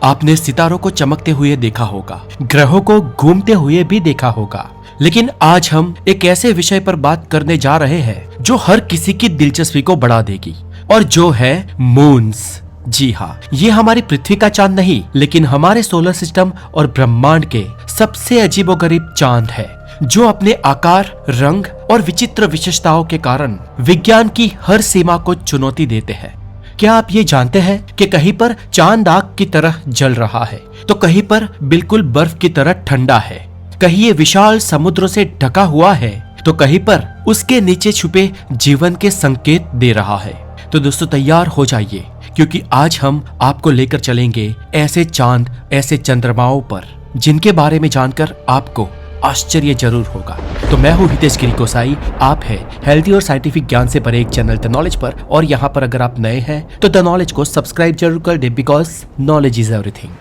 आपने सितारों को चमकते हुए देखा होगा, ग्रहों को घूमते हुए भी देखा होगा, लेकिन आज हम एक ऐसे विषय पर बात करने जा रहे हैं जो हर किसी की दिलचस्पी को बढ़ा देगी, और जो है मून्स। जी हाँ, ये हमारी पृथ्वी का चांद नहीं, लेकिन हमारे सोलर सिस्टम और ब्रह्मांड के सबसे अजीबोगरीब चांद है, जो अपने आकार, रंग और विचित्र विशेषताओं के कारण विज्ञान की हर सीमा को चुनौती देते हैं। क्या आप ये जानते हैं कि कहीं पर चांद आग की तरह जल रहा है, तो कहीं पर बिल्कुल बर्फ की तरह ठंडा है, कहीं ये विशाल समुद्रों से ढका हुआ है, तो कहीं पर उसके नीचे छुपे जीवन के संकेत दे रहा है। तो दोस्तों तैयार हो जाइए, क्योंकि आज हम आपको लेकर चलेंगे ऐसे चांद, ऐसे चंद्रमाओं पर जिनके बारे में जानकर आपको आश्चर्य जरूर होगा। तो मैं हूँ हितेश गिरी गोसाई, आप है हेल्दी और साइंटिफिक ज्ञान से भरे एक चैनल द नॉलेज पर, और यहाँ पर अगर आप नए हैं तो द नॉलेज को सब्सक्राइब जरूर कर दे, बिकॉज नॉलेज इज एवरीथिंग।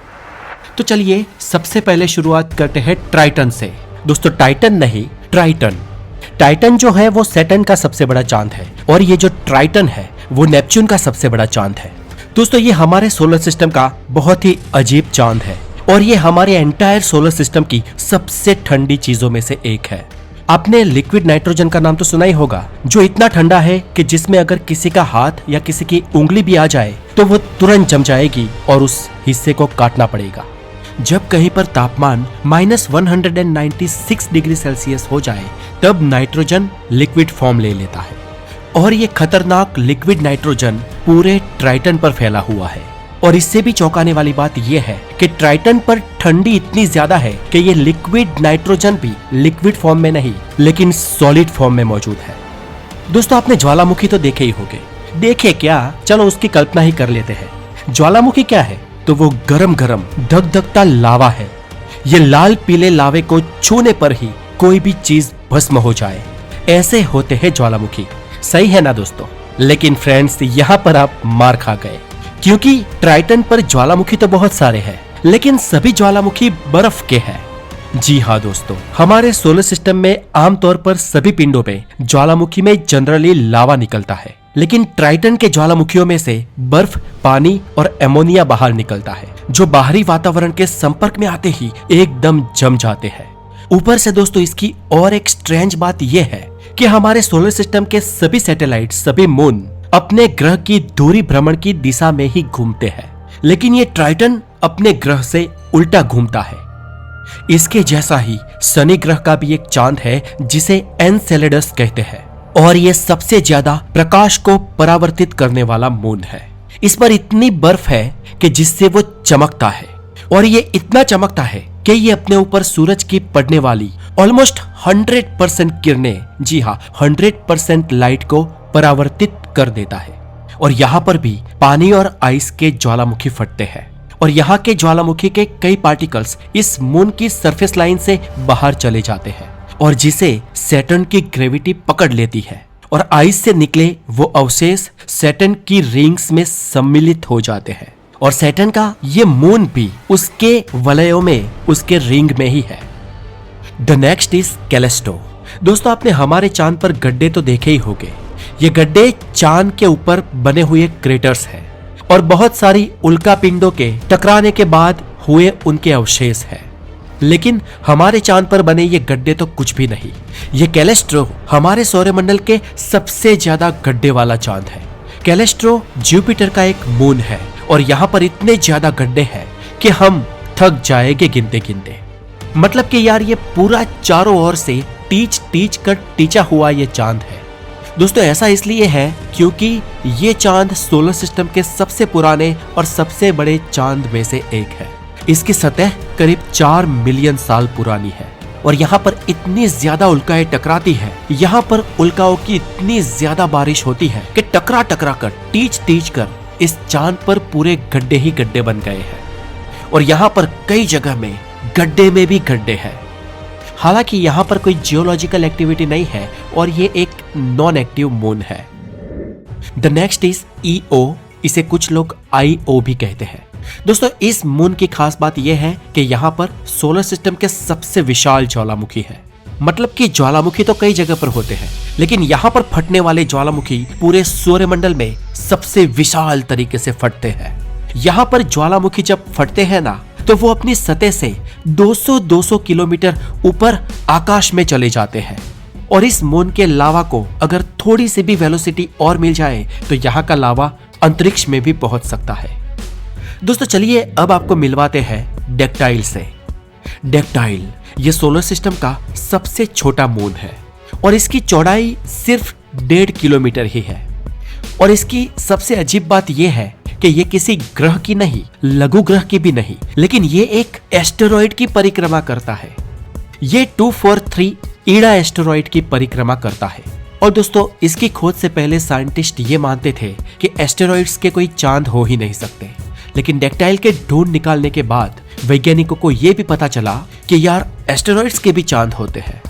तो चलिए सबसे पहले शुरुआत करते हैं ट्राइटन से। दोस्तों टाइटन नहीं, ट्राइटन। टाइटन जो है वो सैटर्न का सबसे बड़ा चांद है, और ये जो ट्राइटन है वो नेपच्यून का सबसे बड़ा चांद है। दोस्तों ये हमारे सोलर सिस्टम का बहुत ही अजीब चांद है, और ये हमारे एंटायर सोलर सिस्टम की सबसे ठंडी चीजों में से एक है। आपने लिक्विड नाइट्रोजन का नाम तो सुना ही होगा, जो इतना ठंडा है कि जिसमें अगर किसी का हाथ या किसी की उंगली भी आ जाए तो वो तुरंत जम जाएगी और उस हिस्से को काटना पड़ेगा। जब कहीं पर तापमान -196 डिग्री सेल्सियस हो जाए तब नाइट्रोजन लिक्विड फॉर्म ले लेता है, और ये खतरनाक लिक्विड नाइट्रोजन पूरे ट्राइटन पर फैला हुआ है। और इससे भी चौंकाने वाली बात यह है कि ट्राइटन पर ठंडी इतनी ज्यादा है कि ये लिक्विड नाइट्रोजन भी लिक्विड फॉर्म में नहीं, लेकिन सॉलिड फॉर्म में मौजूद है। दोस्तों आपने ज्वालामुखी तो देखे ही होंगे, देखे क्या, चलो उसकी कल्पना ही कर लेते हैं। ज्वालामुखी क्या है? तो वो गरम गरम धकधकता लावा है। ये लाल पीले लावे को छूने पर ही कोई भी चीज भस्म हो जाए, ऐसे होते हैं ज्वालामुखी। सही है ना दोस्तों? लेकिन फ्रेंड्स यहाँ पर आप मार खा गए, क्योंकि ट्राइटन पर ज्वालामुखी तो बहुत सारे हैं, लेकिन सभी ज्वालामुखी बर्फ के हैं। जी हाँ दोस्तों, हमारे सोलर सिस्टम में आमतौर पर सभी पिंडों में ज्वालामुखी में जनरली लावा निकलता है, लेकिन ट्राइटन के ज्वालामुखियों में से बर्फ, पानी और एमोनिया बाहर निकलता है, जो बाहरी वातावरण के संपर्क में आते ही एकदम जम जाते हैं। ऊपर से दोस्तों इसकी और एक स्ट्रेंज बात यह है कि हमारे सोलर सिस्टम के सभी सैटेलाइट, सभी मून अपने ग्रह की दूरी भ्रमण की दिशा में ही घूमते हैं, लेकिन ये ट्राइटन अपने ग्रह से उल्टा घूमता है। इसके जैसा ही शनि ग्रह का भी एक चांद है जिसे एनसेलेडस कहते हैं, और ये सबसे ज्यादा प्रकाश को परावर्तित करने वाला मून है। इस पर इतनी बर्फ है कि जिससे वो चमकता है, और ये इतना चमकता है कि ये अपने ऊपर सूरज की पड़ने वाली ऑलमोस्ट 100% किरणें, जी हाँ 100% लाइट को परावर्तित कर देता है। और यहाँ पर भी पानी और आइस के ज्वालामुखी फटते हैं, और यहाँ के ज्वालामुखी के कई पार्टिकल्स इस मून की सरफेस लाइन से बाहर चले जाते हैं, और जिसे सैटर्न की ग्रेविटी पकड़ लेती है, और आइस से निकले वो अवशेष सैटर्न की रिंग्स में सम्मिलित हो जाते हैं, और सैटर्न का ये मून भी उसके वलयों में, उसके रिंग में ही है। The next is Callisto. दोस्तों आपने हमारे चांद पर गड्ढे तो देखे ही होंगे। ये गड्ढे चांद के ऊपर बने हुए क्रेटर्स हैं, और बहुत सारी उल्का पिंडों के टकराने के बाद हुए उनके अवशेष हैं। लेकिन हमारे चांद पर बने ये गड्ढे तो कुछ भी नहीं। ये कैलेस्ट्रो हमारे सौरमंडल के सबसे ज्यादा गड्ढे वाला चांद है। कैलेस्ट्रो जुपिटर का एक मून है, और यहाँ पर इतने ज्यादा गड्ढे हैं कि हम थक जाएंगे गिनते गिनते। मतलब कि यार ये पूरा चारों ओर से टीच टीच कर टीचा हुआ ये चांद है। दोस्तों ऐसा इसलिए है क्योंकि ये चांद सोलर सिस्टम के सबसे पुराने और सबसे बड़े चांद में से एक है। इसकी सतह करीब 4 मिलियन साल पुरानी है, और यहाँ पर इतनी ज्यादा उल्काएं टकराती है, यहाँ पर उल्काओं की इतनी ज्यादा बारिश होती है कि टकरा टकरा कर, टीच टीच कर इस चांद पर पूरे गड्ढे ही गड्ढे बन गए हैं, और यहाँ पर कई जगह में गड्ढे में भी गड्ढे हैं। हालांकि यहाँ पर कोई जियोलॉजिकल एक्टिविटी नहीं है, और ये एक नॉन एक्टिव मून है। द नेक्स्ट इज ईओ, इसे कुछ लोग आईओ भी कहते हैं। दोस्तों इस मून की खास बात यह है कि यहाँ पर सोलर सिस्टम के सबसे विशाल ज्वालामुखी है। मतलब कि ज्वालामुखी तो कई जगह पर होते हैं, लेकिन यहाँ पर फटने वाले ज्वालामुखी पूरे सौरमंडल में सबसे विशाल तरीके से फटते हैं। यहाँ पर ज्वालामुखी जब फटते हैं ना, तो वो अपनी सतह से 200 किलोमीटर ऊपर आकाश में चले जाते हैं। और इस मून के लावा को अगर थोड़ी सी भी वेलोसिटी और मिल जाए तो यहाँ का लावा अंतरिक्ष में भी पहुंच सकता है। दोस्तों चलिए अब आपको मिलवाते हैं डेक्टाइल से। डेक्टाइल ये सोलर सिस्टम का सबसे छोटा मून है और इसकी चौड़ाई सिर्फ 1.5 किलोमीटर ही है। और इसकी सबसे अजीब बात यह है कि ये किसी ग्रह की नहीं, लघु ग्रह की भी नहीं, लेकिन ये एक एस्टेरॉइड की परिक्रमा करता है। ये 243 ईडा एस्टेरॉइड की परिक्रमा करता है। और दोस्तों इसकी खोज से पहले साइंटिस्ट ये मानते थे कि एस्टेरॉइड्स के कोई चांद हो ही नहीं सकते, लेकिन डेक्टाइल के ढूंढ निकालने के बाद वैज्ञानिकों को यह भी पता चला कि यार एस्टेरॉइड्स के भी चांद होते हैं।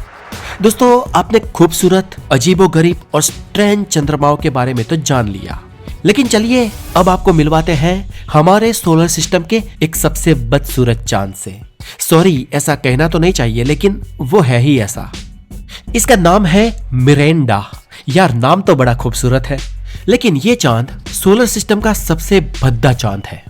दोस्तों आपने खूबसूरत, अजीबोगरीब और स्ट्रेंज चंद्रमाओं के बारे में तो जान लिया, लेकिन चलिए अब आपको मिलवाते हैं हमारे सोलर सिस्टम के एक सबसे बदसूरत चांद से। सॉरी, ऐसा कहना तो नहीं चाहिए, लेकिन वो है ही ऐसा। इसका नाम है मिरेंडा। यार नाम तो बड़ा खूबसूरत है, लेकिन ये चांद सोलर सिस्टम का सबसे भद्दा चांद है।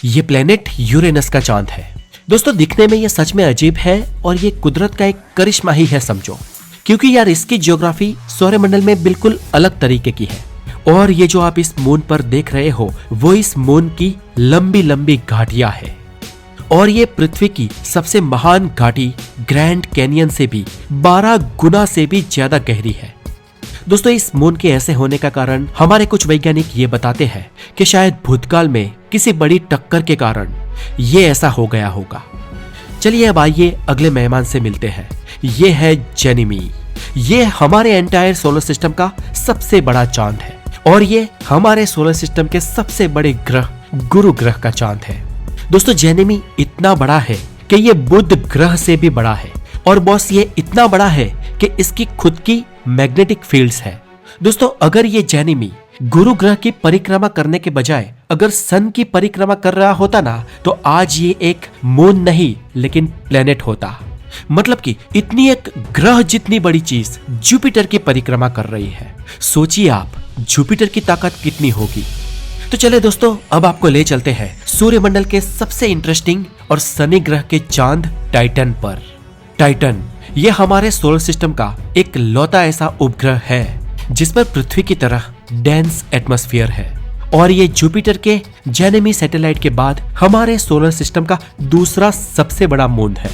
ये प्लेनेट यूरेनस का चांद है। दोस्तों दिखने में ये सच में अजीब है और ये कुदरत का एक करिश्मा ही है समझो, क्योंकि यार इसकी ज्योग्राफी सौरमंडल में बिल्कुल अलग तरीके की है। और ये जो आप इस मून पर देख रहे हो वो इस मून की लंबी लंबी घाटियां है। और ये पृथ्वी की सबसे महान घाटी ग्रैंड कैनियन से भी 12 गुना से भी ज्यादा गहरी है। दोस्तों इस मून के ऐसे होने का कारण हमारे कुछ वैज्ञानिक ये बताते हैं कि शायद भूतकाल में किसी बड़ी टक्कर के कारण ये ऐसा हो गया होगा। चलिए अब आइए अगले मेहमान से मिलते हैं। ये है जेनिमी। ये हमारे एंटायर सोलर सिस्टम का सबसे बड़ा चांद है और ये हमारे सोलर सिस्टम के सबसे बड़े ग्रह गुरु ग्रह का चांद है। दोस्तों जेनिमी इतना बड़ा है कि ये बुध ग्रह से भी बड़ा है। और बॉस ये इतना बड़ा है कि इसकी खुद की मैग्नेटिक फील्ड्स है। दोस्तों अगर ये जेनिमी गुरु ग्रह की परिक्रमा करने के बजाय अगर सन की परिक्रमा कर रहा होता ना, तो आज ये एक मून नहीं लेकिन प्लेनेट होता। मतलब कि इतनी एक ग्रह जितनी बड़ी चीज जुपिटर की परिक्रमा कर रही है। सोचिए आप जुपिटर की ताकत कितनी होगी। तो चले दोस्तों अब आपको ले चलते हैं सूर्यमंडल के सबसे इंटरेस्टिंग और सनी ग्रह के चांद टाइटन पर। टाइटन ये हमारे सोलर सिस्टम का एक लौता ऐसा उपग्रह है जिस पर पृथ्वी की तरह डेंस एटमॉस्फेयर है। और ये जुपिटर के जेनिमी सैटेलाइट के बाद हमारे सोलर सिस्टम का दूसरा सबसे बड़ा मून है।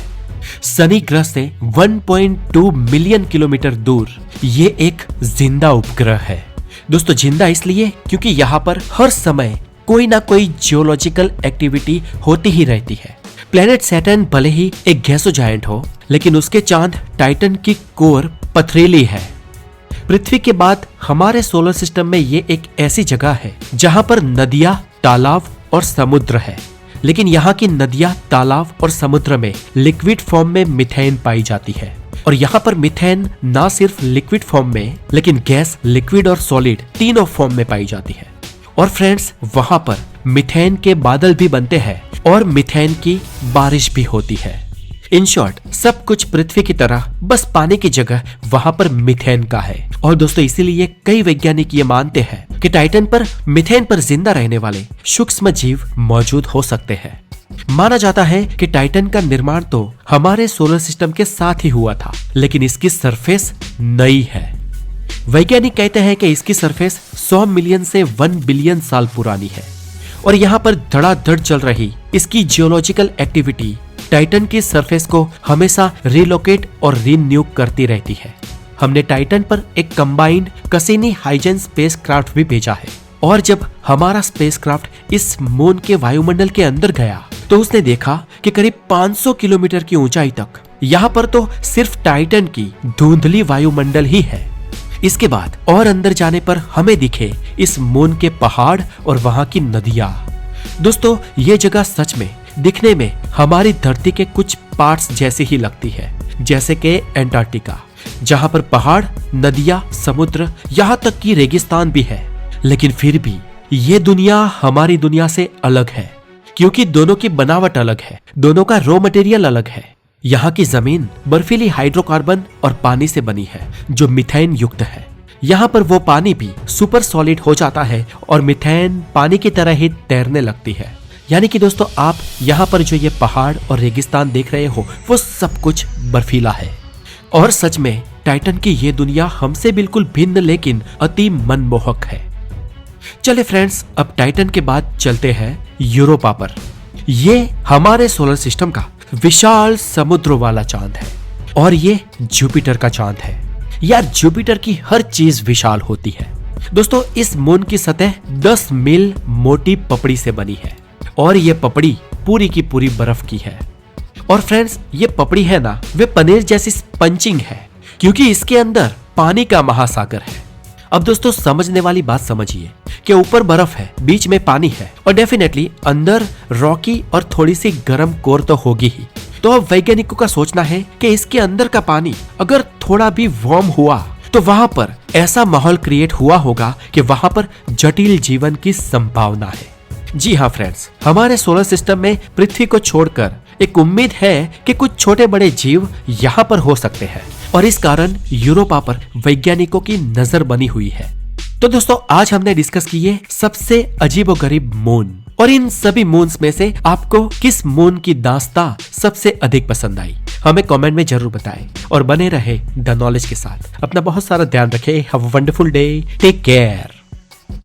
शनि ग्रह से 1.2 मिलियन किलोमीटर दूर ये एक जिंदा उपग्रह है। दोस्तों जिंदा इसलिए क्योंकि यहाँ पर हर समय कोई ना कोई जियोलॉजिकल एक्टिविटी होती ही रहती है। प्लेनेट सैटर्न भले ही एक गैसो जायंट हो, लेकिन उसके चांद टाइटन की कोर पथरीली है। पृथ्वी के बाद हमारे सोलर सिस्टम में ये एक ऐसी जगह है जहाँ पर नदियाँ, तालाब और समुद्र है। लेकिन यहाँ की नदियाँ, तालाब और समुद्र में लिक्विड फॉर्म में मीथेन पाई जाती है। और यहाँ पर मीथेन ना सिर्फ लिक्विड फॉर्म में लेकिन गैस, लिक्विड और सॉलिड तीनों फॉर्म में पाई जाती है। और फ्रेंड्स वहाँ पर मीथेन के बादल भी बनते हैं और मीथेन की बारिश भी होती है। इन शॉर्ट सब कुछ पृथ्वी की तरह, बस पानी की जगह वहाँ पर मीथेन का है। और दोस्तों इसीलिए कई वैज्ञानिक ये मानते हैं कि टाइटन पर मीथेन पर जिंदा रहने वाले सूक्ष्म जीव मौजूद हो सकते हैं। माना जाता है कि टाइटन का निर्माण तो हमारे सोलर सिस्टम के साथ ही हुआ था, लेकिन इसकी सरफेस नई है। वैज्ञानिक कहते हैं कि इसकी सरफेस 100 मिलियन से 1 बिलियन साल पुरानी है। और यहाँ पर धड़ाधड़ चल रही इसकी जियोलॉजिकल एक्टिविटी टाइटन की सरफेस को हमेशा रिलोकेट और रीन्यू करती रहती है। हमने टाइटन पर एक कंबाइंड कसिनी हाइजेन स्पेसक्राफ्ट भी भेजा है। और जब हमारा स्पेसक्राफ्ट इस मून के वायुमंडल के अंदर गया तो उसने देखा कि करीब 500 किलोमीटर की ऊंचाई तक यहाँ पर तो सिर्फ टाइटन की धुंधली वायुमंडल ही है। इसके बाद और अंदर जाने पर हमें दिखे इस मून के पहाड़ और वहाँ की नदियाँ। दोस्तों ये जगह सच में दिखने में हमारी धरती के कुछ पार्ट्स जैसी ही लगती है, जैसे कि एंटार्क्टिका, जहाँ पर पहाड़, नदियाँ, समुद्र, यहाँ तक कि रेगिस्तान भी है। लेकिन फिर भी ये दुनिया हमारी दुनिया से अलग है, क्योंकि दोनों की बनावट अलग है, दोनों का रॉ मटेरियल अलग है। यहाँ की जमीन बर्फीली हाइड्रोकार्बन और पानी से बनी है जो मीथेन युक्त है। यहाँ पर वो पानी भी सुपर सॉलिड हो जाता है और मीथेन पानी की तरह ही तैरने लगती है। यानी कि दोस्तों आप यहाँ पर जो ये पहाड़ और रेगिस्तान देख रहे हो वो सब कुछ बर्फीला है। और सच में टाइटन की ये दुनिया हमसे बिल्कुल भिन्न लेकिन अति मनमोहक है। चले फ्रेंड्स, अब टाइटन के बाद चलते हैं यूरोपा पर। ये हमारे सोलर सिस्टम का विशाल समुद्र वाला चांद है और ये जुपिटर का चांद है। यार जुपिटर की हर चीज विशाल होती है। दोस्तों इस मून की सतह 10 मील मोटी पपड़ी से बनी है और ये पपड़ी पूरी की पूरी बर्फ की है। और फ्रेंड्स ये पपड़ी है ना, वे पनीर जैसी स्पंचिंग है क्योंकि इसके अंदर पानी का महासागर है। अब दोस्तों समझने वाली बात समझिए कि ऊपर बर्फ है, बीच में पानी है और डेफिनेटली अंदर रॉकी और थोड़ी सी गर्म कोर तो होगी ही। तो अब वैज्ञानिकों का सोचना है कि इसके अंदर का पानी अगर थोड़ा भी वार्म हुआ तो वहां पर ऐसा माहौल क्रिएट हुआ होगा कि वहां पर जटिल जीवन की संभावना है। जी हाँ फ्रेंड्स, हमारे सोलर सिस्टम में पृथ्वी को छोड़कर एक उम्मीद है कि कुछ छोटे बड़े जीव यहाँ पर हो सकते हैं और इस कारण यूरोपा पर वैज्ञानिकों की नजर बनी हुई है। तो दोस्तों आज हमने डिस्कस किए सबसे अजीबोगरीब मून और इन सभी मून्स में से आपको किस मून की दास्तां सबसे अधिक पसंद आई हमें कमेंट में जरूर बताएं और बने रहे द नॉलेज के साथ। अपना बहुत सारा ध्यान रखें। Have a wonderful day, take care.